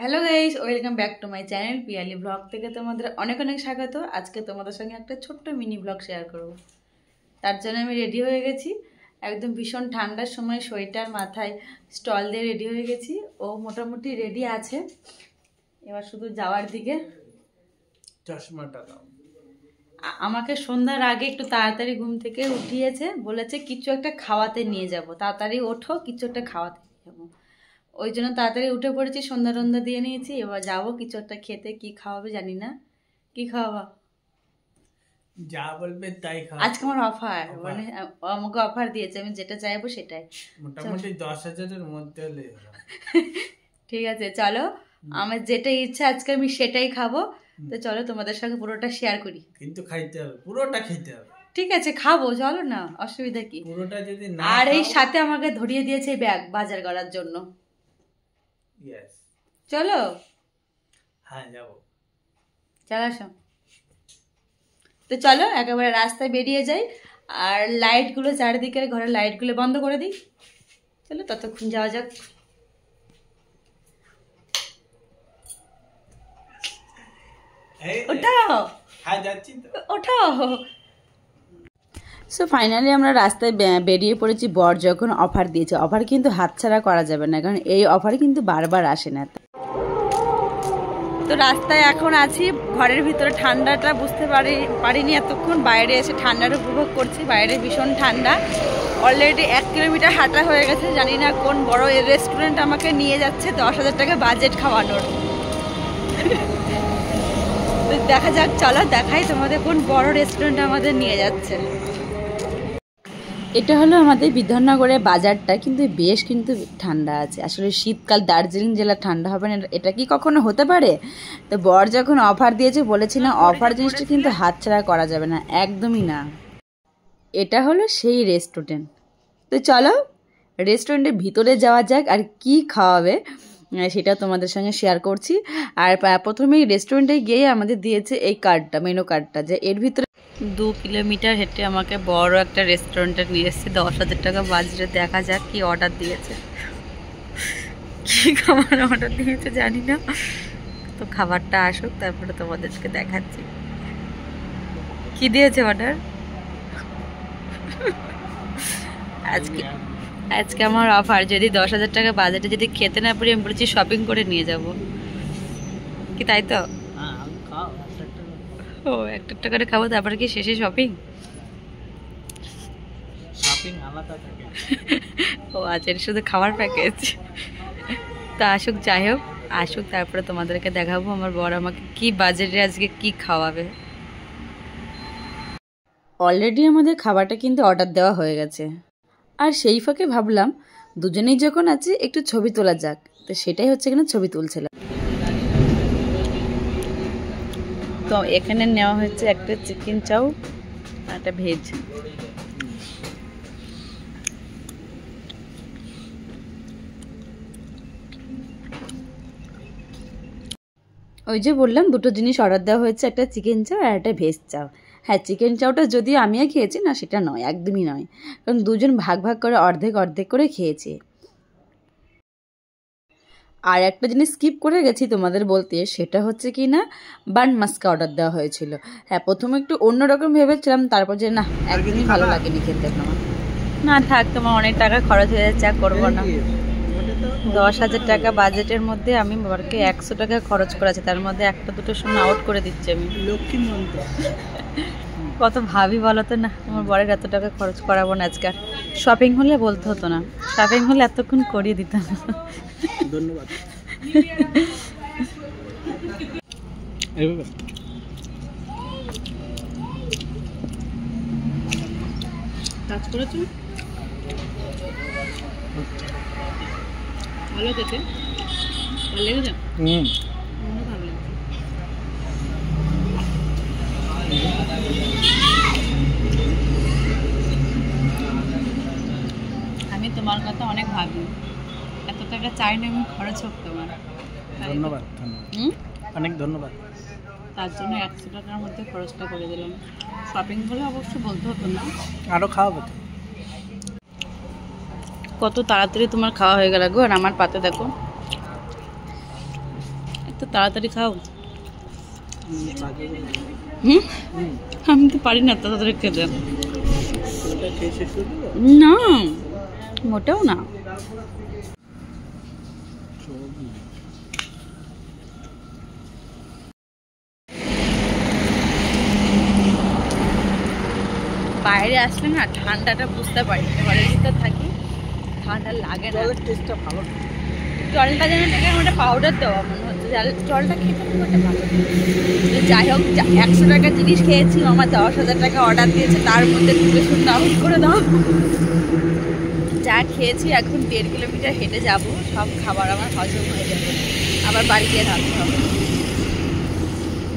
Hello guys, welcome back to my channel Piyali blog থেকে তোমাদের অনেক অনেক স্বাগত। আজকে তোমাদের সঙ্গে একটা ছোট্ট মিনি ব্লগ শেয়ার করব। তার জন্য আমি রেডি হয়ে গেছি। একদম ভীষণ ঠান্ডার সময় সোয়েটার মাথায় স্টল দিয়ে রেডি হয়ে গেছি। ও মোটামুটি রেডি আছে, এবার শুধু যাওয়ার দিকে। চশমাটা দাও। আমাকে সন্ধ্যার আগে একটু তাড়াতাড়ি ঘুম থেকে উঠিয়েছে, বলেছে কিছু একটা খাওয়াতে নিয়ে যাব, তাড়াতাড়ি ওঠো, কিছু একটা খাওয়াতে নিয়ে যাবো। ওই জন্য তাড়াতাড়ি উঠে পড়েছি, সন্ধ্যা টন্ধা দিয়ে নিয়েছি। এবার যাবো কিছু একটা খেতে। কি খাওয়াবে জানি না। কি খাওয়াবা? যা বলবে তাই খাওয়া। আজকে আমার অফার, মানে আমাকে অফার দিয়েছে, আমি যেটা চাইবো সেটাই। মোটামুটি 10,000-এর মধ্যে হলে ঠিক আছে, চলো। আমার যেটা ইচ্ছা আজকে আমি সেটাই খাবো। তো চলো তোমাদের সঙ্গে পুরোটা শেয়ার করি। কিন্তু খাইতে হবে, পুরোটা খেতে হবে। ঠিক আছে, খাবো, চলো না, অসুবিধা কি। পুরোটা যদি না আর এই সাথে আমাকে ধরিয়ে দিয়েছে ব্যাগ বাজার করার জন্য। ইয়েস, চলো। হ্যাঁ যাবো। চলো আসো। তো চলো একেবারে রাস্তায় বেরিয়ে যাই, আর লাইটগুলো চারিদিকের ঘরের লাইটগুলো বন্ধ করে দিই। চলো ততক্ষণ যাওয়া যাক। ওঠাও, হ্যাঁ যাচ্ছি তো। ওঠাও। সো ফাইনালি আমরা রাস্তায় বেরিয়ে পড়েছি। বর যখন অফার দিয়েছে, অফার কিন্তু হাতছাড়া করা যাবে না, কারণ এই অফার কিন্তু বারবার আসে না। তো রাস্তায় এখন আছি, ঘরের ভিতরে ঠান্ডাটা বুঝতে পারিনি এতক্ষণ। বাইরে এসে ঠান্ডার উপভোগ করছি। বাইরে ভীষণ ঠান্ডা। অলরেডি 1 কিলোমিটার হাঁটা হয়ে গেছে। জানি না কোন বড় রেস্টুরেন্ট আমাকে নিয়ে যাচ্ছে 10,000 টাকা বাজেট খাওয়ানোর। তো দেখা যাক, চলো দেখাই তোমাদের কোন বড় রেস্টুরেন্ট আমাদের নিয়ে যাচ্ছে। এটা হলো আমাদের বিধাননগরের বাজারটা, কিন্তু বেশ কিন্তু ঠান্ডা আছে। আসলে শীতকাল, দার্জিলিং জেলা ঠান্ডা হবে না, এটা কি কখনো হতে পারে? তো বর যখন অফার দিয়েছে, বলেছি না অফার জিনিসটা কিন্তু হাতছাড়া করা যাবে না, একদমই না। এটা হলো সেই রেস্টুরেন্ট। তো চলো রেস্টুরেন্টের ভিতরে যাওয়া যাক, আর কি খাওয়াবে সেটা তোমাদের সঙ্গে শেয়ার করছি। আর প্রথমেই রেস্টুরেন্টে গিয়ে আমাদের দিয়েছে এই কার্ডটা, মেনু কার্ডটা, যে এর ভিতরে 2 কিলোমিটার হেঁটে আমাকে বড় একটা রেস্টুরেন্টে নিয়ে এসেছে। 10,000 টাকা বাজেটে। দেখা যাক কি অর্ডার দিয়েছে, কি খাবার অর্ডার দিয়েছে জানি না। তো খাবারটা আসুক, তারপরে তোমাদেরকে দেখাচ্ছি কি দিয়েছে অর্ডার। আজকে আমার অফার, যদি 10,000 টাকা বাজেটে যদি খেতে না পারি, আমি বলেছি শপিং করে নিয়ে যাব। কি তাই তো? ও, 1 টাকা করে খাবো, তারপরে কি শেষে শপিং? আলাদা থাকে। ও আচ্ছা, শুধু খাবার প্যাকেজ। তা আসুক, যাই হোক আসুক, তারপরে তোমাদেরকে দেখাবো আমার বর আমাকে কি বাজেটে আজকে কি খাওয়াবে। অলরেডি আমাদের খাবারটা কিন্তু অর্ডার দেওয়া হয়ে গেছে, আর সেই ফাঁকে ভাবলাম দুজনেই যখন আছে একটু ছবি তোলা যাক। তো সেটাই হচ্ছে এখানে ছবি তুলছিলাম। তো এখানে নেওয়া হচ্ছে একটা চিকেন চাউ আর একটা ভেজ। ওই যে বললাম, দুটো জিনিস অর্ডার দেওয়া হয়েছে, একটা চিকেন চাউ আর একটা ভেজ চাউ। হ্যাঁ, চিকেন চাউটা যদিও আমিও খেয়েছি না, সেটা নয়, একদমই নয়, কারণ দুজন ভাগ ভাগ করে অর্ধেক অর্ধেক করে খেয়েছি। আর একটা জিনিস স্কিপ করে গেছি তোমাদের বলতে, সেটা হচ্ছে কি না, বান মাস্কা অর্ডার দেওয়া হয়েছিল। হ্যাঁ, প্রথমে একটু অন্যরকম ভেবেছিলাম, তারপর যে না, একদমই ভালো লাগেনি খেতে। আমার না থাক, তোমার অনেক টাকা খরচ হয়ে যাচ্ছে, আর করবো না। 10,000 টাকা বাজেটের মধ্যে আমি বাবাকে 100 টাকা খরচ করেছি, তার মধ্যে একটা দুটো শূন্য আউট করে দিচ্ছি আমি। লক্ষ্মী মন্ত্র কত ভাবি বলো তো। না, আমার বরের এত টাকা খরচ করাবো না আজকাল। শপিং হলে বলতে হতো না, শপিং হলে এতক্ষণ করিয়ে দিতাম। ধন্যবাদ। কাজ করেছো ভালো খেতে, ভালো লেগেছে। আমি তোমার কথা অনেক ভাবি, এত টাকা চাই না আমি খরচ হোক তোমার। ধন্যবাদ, অনেক ধন্যবাদ। তার জন্য 100 টাকার মধ্যে খরচটা করে দিলাম। শপিং বলে অবশ্য বলতে হতো না, আরও খাওয়াবো তো। কত তাড়াতাড়ি তোমার খাওয়া হয়ে গেল গো। আর আমার পাতে দেখো তো তাড়াতাড়ি খাও। আমি তো পারি না তাড়াতাড়ি খেতে। না মোটেও না। বাইরে আসলে না ঠান্ডাটা বুঝতে পারি, ঘরের ভিতর থাকি ঠান্ডা লাগে না। জলটা যেন থেকে ওটা পাউডার দেওয়া মনে হচ্ছে, জলটা খেতে খুব একটা ভালো। যাই হোক 100 টাকার জিনিস খেয়েছি, আমার 10,000 টাকা অর্ডার দিয়েছে, তার মধ্যে দুটো শুনে আউট করে দাও। যা খেয়েছি এখন 1.5 কিলোমিটার হেঁটে যাব, সব খাবার আমার হজম হয়ে যাবে, আবার বাড়ি গিয়ে রাখতে হবে।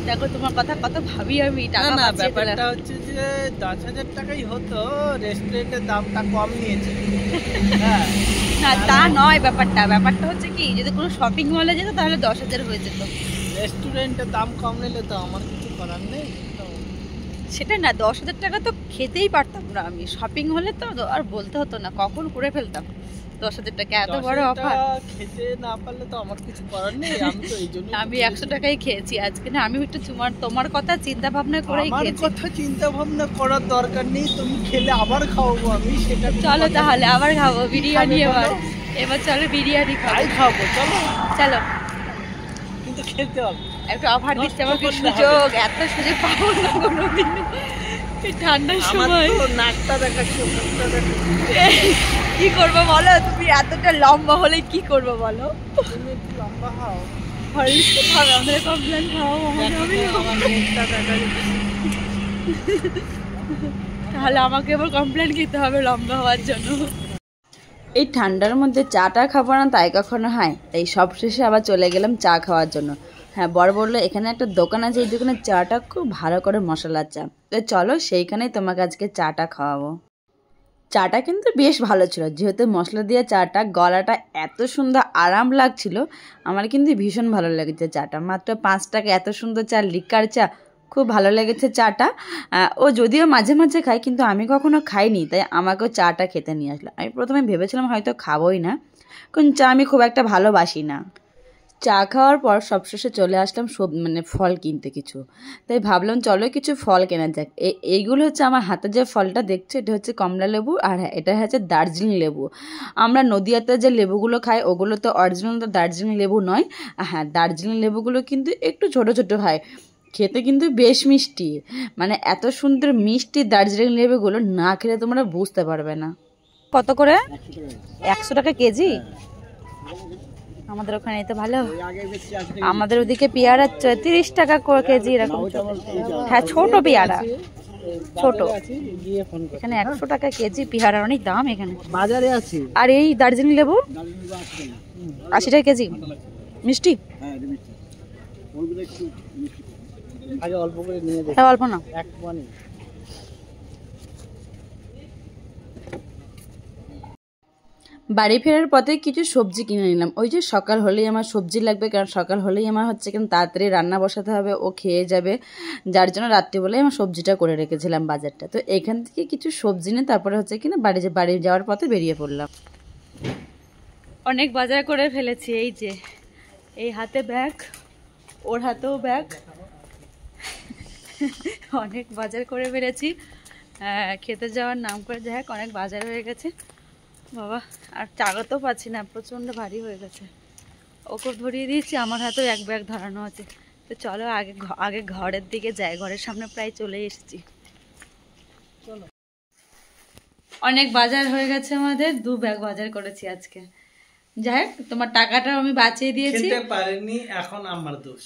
দেখো তোমার কথা কত ভাবি আমি। টাকা না ব্যাপারটা হচ্ছে যে 10,000 টাকাই হতো, রেস্টুরেন্টের দামটা কম নিয়েছে। হ্যাঁ না তা নয়, ব্যাপারটা হচ্ছে কি, যদি কোনো শপিং মলে যেত তাহলে 10,000 হয়ে যেত। রেস্টুরেন্টের দাম কম নিলে তো আমার কিছু করার নেই। সেটা না, 10,000 টাকা তো খেতেই পারতাম না আমি। শপিং হলে তো আর বলতে হতো না, কখন করে ফেলতাম 10,000 টাকা, এত বড় অফার। খেতে না পারলে তো আমার কিছু করার নেই। আমি তো এই জন্য আমি 100 টাকাই খেয়েছি আজকে। না আমি একটু তোমার কথা চিন্তা ভাবনা করেই খেয়েছি। আমার কথা চিন্তা ভাবনা করার দরকার নেই, তুমি খেলে আবার খাওয়াবো আমি, সেটা চলো তাহলে আবার খাবো বিরিয়ানি। এবার চলো বিরিয়ানি খাবো। চলো কিন্তু খেতে হবে, একটু অফার দিচ্ছে আমাকে, সুযোগ, এত সুযোগ পাবো না কোনোদিন ঠান্ডার সময়। নাকটা দেখাচ্ছি। কি করবো বলো, তুমি এতটা লম্বা হলে কি করবো বলো? তুমি একটু লম্বা হও, হরলিক্স খাবে, আমাদের কমপ্লেন খাও। তাহলে আমাকে এবার কমপ্লেন খেতে হবে লম্বা হওয়ার জন্য। এই ঠান্ডার মধ্যে চাটা খাবো না তাই কখনো হয়, তাই সব শেষে আবার চলে গেলাম চা খাওয়ার জন্য। হ্যাঁ, বড় বললো এখানে একটা দোকান আছে, এই দোকানের চাটা খুব ভালো করে মশলার চা, তো চলো সেইখানেই তোমাকে আজকে চাটা খাওয়াবো। চাটা কিন্তু বেশ ভালো ছিল, যেহেতু মশলা দিয়ে চাটা, গলাটা এত সুন্দর আরাম লাগছিল, আমার কিন্তু ভীষণ ভালো লেগেছে চাটা। মাত্র 5 টাকা এত সুন্দর চা, লিকার চা, খুব ভালো লেগেছে চাটা। ও যদিও মাঝে মাঝে খায়, কিন্তু আমি কখনো খাইনি, তাই আমাকেও চাটা খেতে নিয়ে আসলো। আমি প্রথমে ভেবেছিলাম হয়তো খাবোই না, কারণ চা আমি খুব একটা ভালোবাসি না। চা খাওয়ার পর সবশেষে চলে আসলাম ফল কিনতে কিছু, তাই ভাবলাম চলো কিছু ফল কেনা যাক। এইগুলো হচ্ছে আমার হাতে যে ফলটা দেখছো, এটা হচ্ছে কমলা লেবু, আর এটা হচ্ছে দার্জিলিং লেবু। আমরা নদিয়াতে যে লেবুগুলো খাই ওগুলো তো অরিজিনাল তো দার্জিলিং লেবু নয়। হ্যাঁ, দার্জিলিং লেবুগুলো কিন্তু একটু ছোট ছোট হয়, খেতে কিন্তু বেশ মিষ্টি, মানে এত সুন্দর মিষ্টি দার্জিলিং লেবুগুলো, না খেলে তোমরা বুঝতে পারবে না। কত করে? 100 টাকা কেজি? আমাদের ওখানে তো ভালো, আমাদের ওদিকে পেয়ারা 30 টাকা কেজি এরকম। হ্যাঁ, ছোট পেয়ারা, ছোট। এখানে 100 টাকা কেজি পেয়ারা, অনেক দাম এখানে বাজারে আছে। আর এই দার্জিলিং লেবু 80 টাকা কেজি। মিষ্টি? আগে অল্প করে নিয়ে দেখো। হ্যাঁ, অল্প না, এক পানি। বাড়ি ফেরার পথে কিছু সবজি কিনে নিলাম। ওই যে সকাল হলেই আমার সবজি লাগবে, কারণ সকাল হলেই আমার হচ্ছে কিন্তু তাড়াতাড়ি রান্না বসাতে হবে, ও খেয়ে যাবে, যার জন্য রাত্রিবেলায় আমার সবজিটা করে রেখেছিলাম বাজারটা। তো এখান থেকে কিছু সবজি নিয়ে তারপরে হচ্ছে কিনা বাড়ি যাওয়ার পথে বেরিয়ে পড়লাম। অনেক বাজার করে ফেলেছি, এই যে এই হাতে ব্যাগ, ওর হাতেও ব্যাগ, অনেক বাজার করে ফেলেছি। খেতে যাওয়ার নাম করে যাই হোক, অনেক বাজার হয়ে গেছে বাবা, আর চাগাতেও পাচ্ছি না, প্রচণ্ড ভারী হয়ে গেছে। ওকে ধরিয়ে দিয়েছি, আমার হাতেও এক ব্যাগ ধরানো আছে। তো চলো আগে ঘরের দিকে যাই, ঘরের সামনে প্রায় চলে এসেছি। চলো, অনেক বাজার হয়ে গেছে আমাদের, 2 ব্যাগ বাজার করেছি আজকে। যাই হোক, তোমার টাকাটা আমি বাঁচিয়ে দিয়েছি। খেতে পারিনি, এখন আমার দোষ।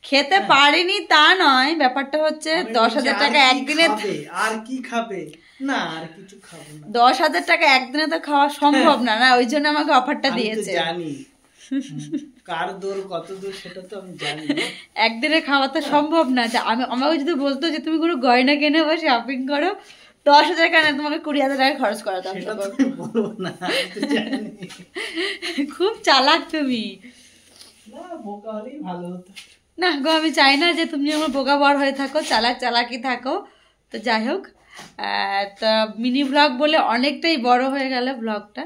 খেতে পারিনি তা নয়, ব্যাপারটা হচ্ছে 10,000 টাকা একদিনে, আর কি খাবে না, আর কিছু খাবো না। 10,000 টাকা একদিনে তো খাওয়া সম্ভব না, না ওই জন্য আমাকে অফারটা দিয়েছে। জানি কার দূর কত দূর সেটা তো আমি জানি, একদিনে খাওয়া তো সম্ভব না। আমাকে যদি বলতো যে তুমি কোনো গয়না কিনে বা শপিং করো, 10,000 কেন, তোমাকে 20,000 টাকা খরচ করাতাম। খুব চালাক তুমি। না গো, আমি চাই না যে তুমি আমার বোকা বর হয়ে থাকো, চালাকি থাকো। তো যাই হোক, তা মিনি ব্লগ বলে অনেকটাই বড় হয়ে গেল ব্লগটা।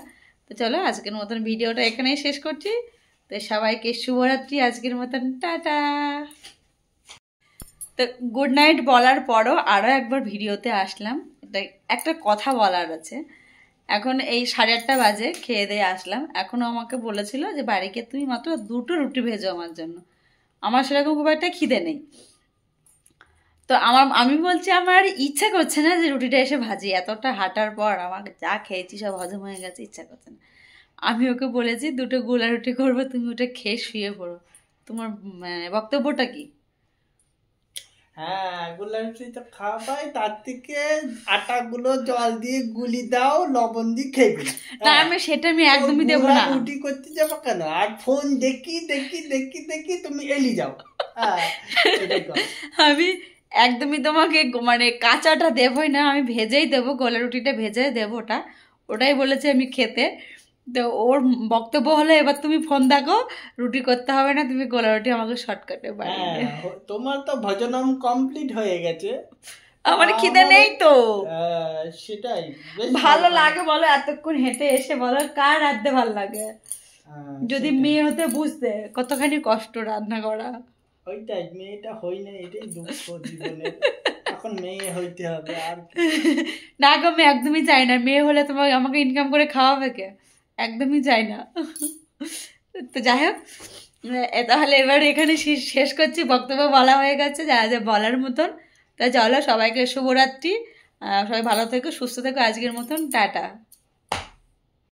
তো চলো আজকের মতন ভিডিওটা এখানেই শেষ করছি। তো সবাইকে শুভরাত্রি, আজকের মতন টাটা। তো গুড নাইট বলার পরও আরও একবার ভিডিওতে আসলাম, একটা কথা বলার আছে। এখন এই 8:30 বাজে, খেয়ে দিয়ে আসলাম। এখনও আমাকে বলেছিল যে বাড়িকে তুমি মাত্র 2টো রুটি ভেজো আমার জন্য। আমার সেরকম খুব একটা খিদে নেই, তো আমি বলছি আমার ইচ্ছা করছে না যে রুটিটা এসে ভাজি, এতটা হাঁটার পর আমার যা খেয়েছি সব হজম হয়ে গেছে, ইচ্ছা করছে না। আমি ওকে বলেছি 2টো গোলা রুটি করবো, তুমি ওটা খেয়ে শুয়ে পড়ো। তোমার মানে বক্তব্যটা কি? হ্যাঁ, গোলাপি তো খাওয়াই, তার থেকে আটাগুলো জল দিয়ে গুলি দাও, লবণ দিয়ে খেবি। না আমি সেটা একদমই দেবো না। রুটি করতে যাবো কেন? আর ফোন দেখি দেখি দেখি দেখি তুমি এলি যাও। আমি একদমই তোমাকে মানে কাঁচাটা দেবই না, আমি ভেজেই দেবো, গোলা রুটিটা ভেজে দেবো, ওটাই বলেছে আমি খেতে। তো ওর বক্তব্য হলো এবার তুমি ফোন দেখো, রুটি করতে হবে না, তুমি গোলা রুটি আমাকে শর্টকাটে বানিয়ে। তোমার তো ভজনম কমপ্লিট হয়ে গেছে, আমার খিদে নেই তো। সেটাই ভালো লাগে বলো, এতক্ষণ হেঁটে এসে বলো কার রাঁধতে ভালো লাগে? যদি মেয়ে হতে বুঝতে কতখানি কষ্ট রান্না করা। ওইটাই, মেয়েটা হই না, এটাই দুঃখ জীবনের। এখন মেয়ে হইতে হবে আর না গো, আমি একদমই চাই না মেয়ে হলে তোমাকে আমাকে ইনকাম করে খাওয়াবে কে, একদমই চাই না। তো যাই হোক, তাহলে এবার এখানে শেষ করছি, বক্তব্য বলা হয়ে গেছে যা যা বলার মতন। তা চলো, সবাইকে শুভরাত্রি, সবাই ভালো থেকো, সুস্থ থেকো, আজকের মতন টাটা।